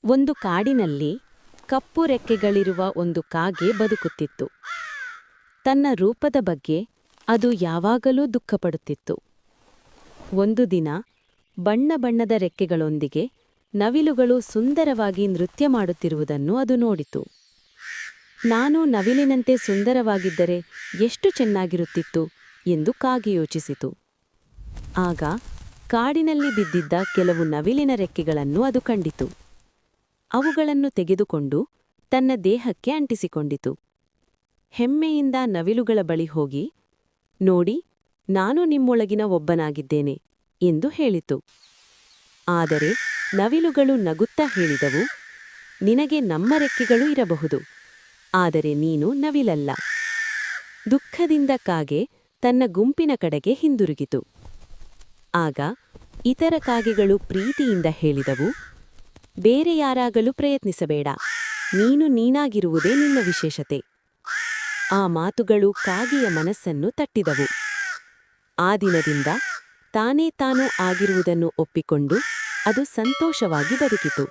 ಒಂದು ಕಾಡಿನಲ್ಲಿ ಕಪ್ಪು ರೆಕ್ಕೆಗಳಿರುವ ಒಂದು ಕಾಗೆ ಬದುಕುತ್ತಿತ್ತು. ತನ್ನ ರೂಪದ ಬಗ್ಗೆ ಅದು ಯಾವಾಗಲೂ ದುಃಖಪಡುತ್ತಿತ್ತು. ಒಂದು ದಿನ ಬಣ್ಣ ಬಣ್ಣದ ರೆಕ್ಕೆಗಳೊಂದಿಗೆ ನವಿಲುಗಳು ಸುಂದರವಾಗಿ ನೃತ್ಯ ಮಾಡುತ್ತಿರುವುದನ್ನು ಅದು ನೋಡಿತು. ನಾನು ನವಿಲಿನಂತೆ ಸುಂದರವಾಗಿದ್ದರೆ ಎಷ್ಟು ಚೆನ್ನಾಗಿರುತ್ತಿತ್ತು ಎಂದು ಕಾಗೆ ಯೋಚಿಸಿತು. ಆಗ ಕಾಡಿನಲ್ಲಿ ಬಿದ್ದಿದ್ದ ಕೆಲವು ನವಿಲಿನ ರೆಕ್ಕೆಗಳನ್ನು ಅದು ಕಂಡಿತು. ಅವುಗಳನ್ನು ತೆಗೆದುಕೊಂಡು ತನ್ನ ದೇಹಕ್ಕೆ ಅಂಟಿಸಿಕೊಂಡಿತು. ಹೆಮ್ಮೆಯಿಂದ ನವಿಲುಗಳ ಬಳಿ ಹೋಗಿ, ನೋಡಿ, ನಾನು ನಿಮ್ಮೊಳಗಿನ ಒಬ್ಬನಾಗಿದ್ದೇನೆ ಎಂದು ಹೇಳಿತು. ಆದರೆ ನವಿಲುಗಳು ನಗುತ್ತಾ ಹೇಳಿದವು, ನಿನಗೆ ನಮ್ಮ ರೆಕ್ಕೆಗಳು ಇರಬಹುದು, ಆದರೆ ನೀನು ನವಿಲಲ್ಲ. ದುಃಖದಿಂದ ಕಾಗೆ ತನ್ನ ಗುಂಪಿನ ಕಡೆಗೆ ಹಿಂದಿರುಗಿತು. ಆಗ ಇತರ ಕಾಗೆಗಳು ಪ್ರೀತಿಯಿಂದ ಹೇಳಿದವು, ಬೇರೆ ಯಾರಾಗಲೂ ಪ್ರಯತ್ನಿಸಬೇಡ, ನೀನು ನೀನಾಗಿರುವುದೇ ನಿನ್ನ ವಿಶೇಷತೆ. ಆ ಮಾತುಗಳು ಕಾಗೆಯ ಮನಸ್ಸನ್ನು ತಟ್ಟಿದವು. ಆ ದಿನದಿಂದ ತಾನೇ ತಾನು ಆಗಿರುವುದನ್ನು ಒಪ್ಪಿಕೊಂಡು ಅದು ಸಂತೋಷವಾಗಿ ಬದುಕಿತು.